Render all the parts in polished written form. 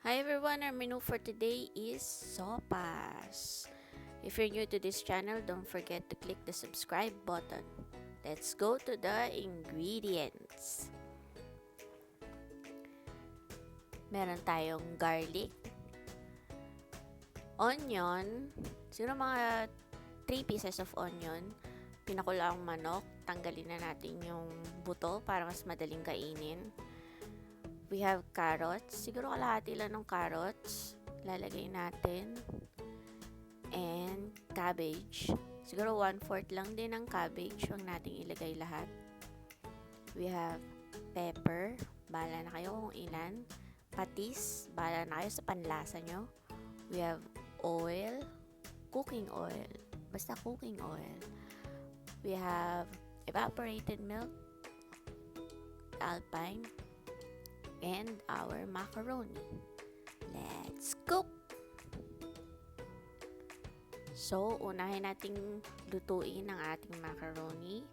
Hi everyone, our menu for today is Sopas. If you're new to this channel, don't forget to click the subscribe button. Let's go to the ingredients. Meron tayong garlic, onion, siguro mga 3 pieces of onion, pinakulaang manok, tanggalin na natin yung buto para mas madaling kainin. We have carrots. Siguro kalahati lang ng carrots. Lalagay natin. And cabbage. Siguro 1/4 lang din ng cabbage. Huwag nating ilagay lahat. We have pepper. Bahala na kayo kung ilan. Patis. Bahala na kayo sa panlasa nyo. We have oil. Cooking oil. Basta cooking oil. We have evaporated milk. Alpine. And our macaroni. Let's cook! So, unahin nating lutuin ang ating macaroni.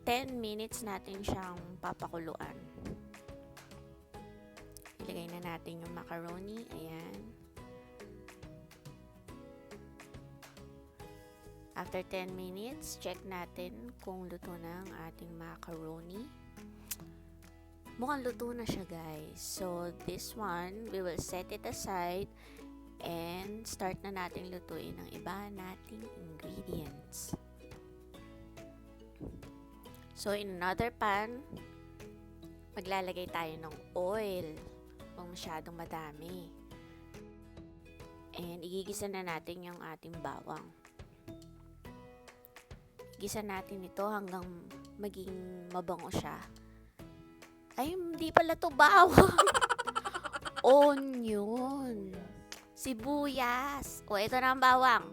10 minutes natin siyang papakuluan. Ilagay na natin yung macaroni. Ayan. After 10 minutes, check natin kung luto na ang ating macaroni. Mukhang luto na siya, guys. So, this one, we will set it aside and start na natin lutuin ang iba nating ingredients. So, in another pan, maglalagay tayo ng oil. Huwag masyadong madami. And, igigisa na natin yung ating bawang. Igisa natin ito hanggang maging mabango siya. Ay, hindi pala to bawang. Onion. Sibuyas. O, ito na ang bawang.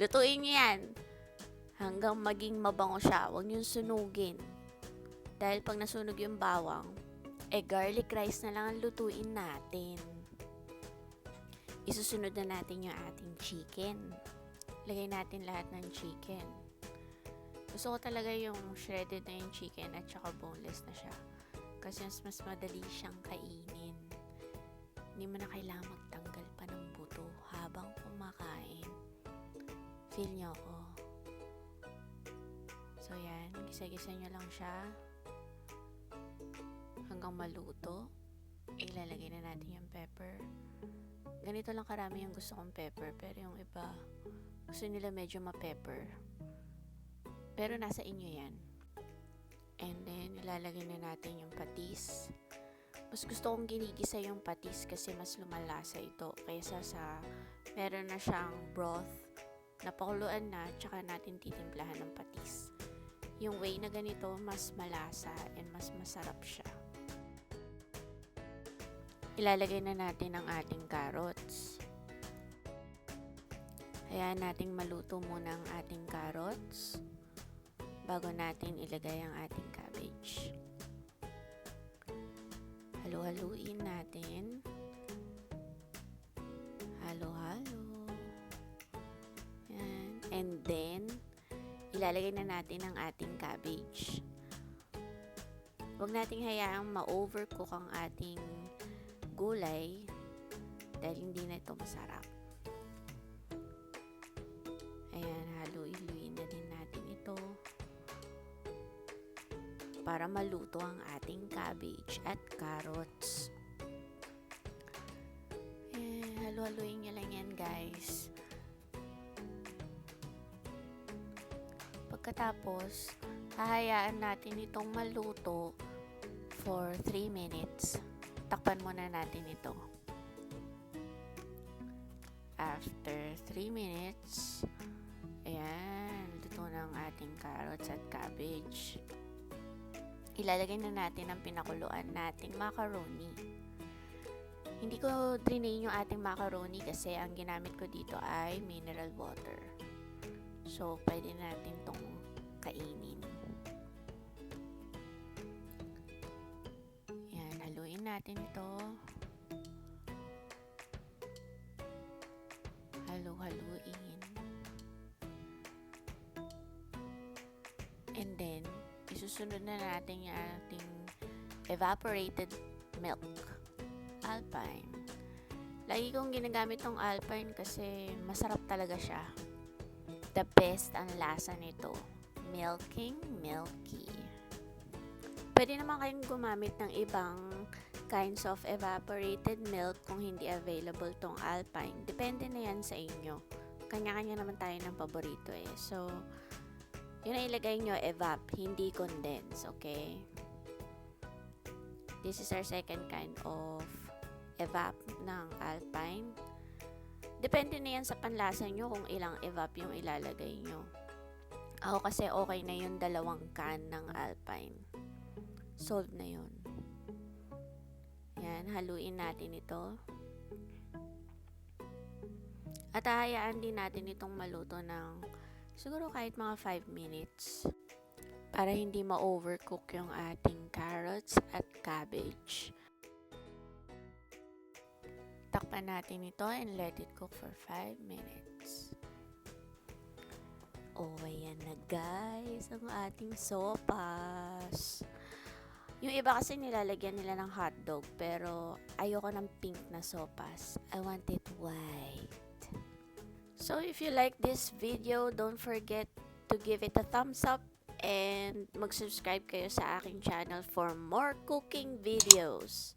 Lutuin nyo yan. Hanggang maging mabango siya. Huwag nyo sunugin. Dahil pag nasunog yung bawang, garlic rice na lang ang lutuin natin. Isusunod na natin yung ating chicken. Lagay natin lahat ng chicken. Gusto ko talaga yung shredded na yung chicken at saka boneless na siya. Kasi mas madali siyang kainin. Hindi mo na kailangan magtanggal pa ng buto habang kumakain. Feel nyo ako. So yan, gisa-gisa nyo lang siya. Hanggang maluto. Ilalagay na natin yung pepper. Ganito lang karami yung gusto kong pepper. Pero yung iba, gusto nila medyo ma-pepper. Pero nasa inyo yan. And then, ilalagay na natin yung patis. Mas gusto kong ginigisa yung patis kasi mas lumalasa ito kaysa sa meron na siyang broth na pakuluan na tsaka natin titimplahan ng patis. Yung way na ganito, mas malasa and mas masarap siya. Ilalagay na natin ang ating carrots. Hayaan nating maluto muna ang ating carrots bago natin ilagay ang ating cabbage. Halo-haluin natin. Halo-halo. Yan. And then, ilalagay na natin ang ating cabbage. Huwag nating hayaang ma-overcook ang ating gulay dahil hindi na ito masarap. Ayan, haluin na din natin ito para maluto ang ating cabbage at carrots. Halu-haluin nyo lang yan, guys. Pagkatapos, hahayaan natin itong maluto for 3 minutes. Takpan muna natin ito. After 3 minutes, ayan, luto na ang ating carrots at cabbage. Ilalagay na natin ang pinakuluan nating macaroni. Hindi ko drain yung ating macaroni kasi ang ginamit ko dito ay mineral water. So, pwede natin itong kainin. Yan, haluin natin ito. Halu-haluin. And then, isusunod na natin yung ating evaporated milk. Alpine. Lagi kong ginagamit tong Alpine kasi masarap talaga siya. The best ang lasa nito. Milky. Pwede naman kayong gumamit ng ibang kinds of evaporated milk kung hindi available tong Alpine. Depende na yan sa inyo. Kanya-kanya naman tayo ng paborito eh. So, yun na ilagay nyo, evap, hindi condense, okay? This is our second kind of evap ng Alpine. Depende na yan sa panlasa nyo kung ilang evap yung ilalagay nyo. Ako kasi okay na yung 2 can ng Alpine. Solved na yun. Yan, haluin natin ito. At hahayaan din natin itong maluto ng siguro kahit mga 5 minutes. Para hindi ma-overcook yung ating carrots at cabbage. Takpan natin ito and let it cook for 5 minutes. Oh, ayan na guys, ang ating sopas. Yung iba kasi nilalagyan nila ng hotdog, pero ayoko ng pink na sopas. I want it white. So if you like this video, don't forget to give it a thumbs up and mag-subscribe kayo sa aking channel for more cooking videos.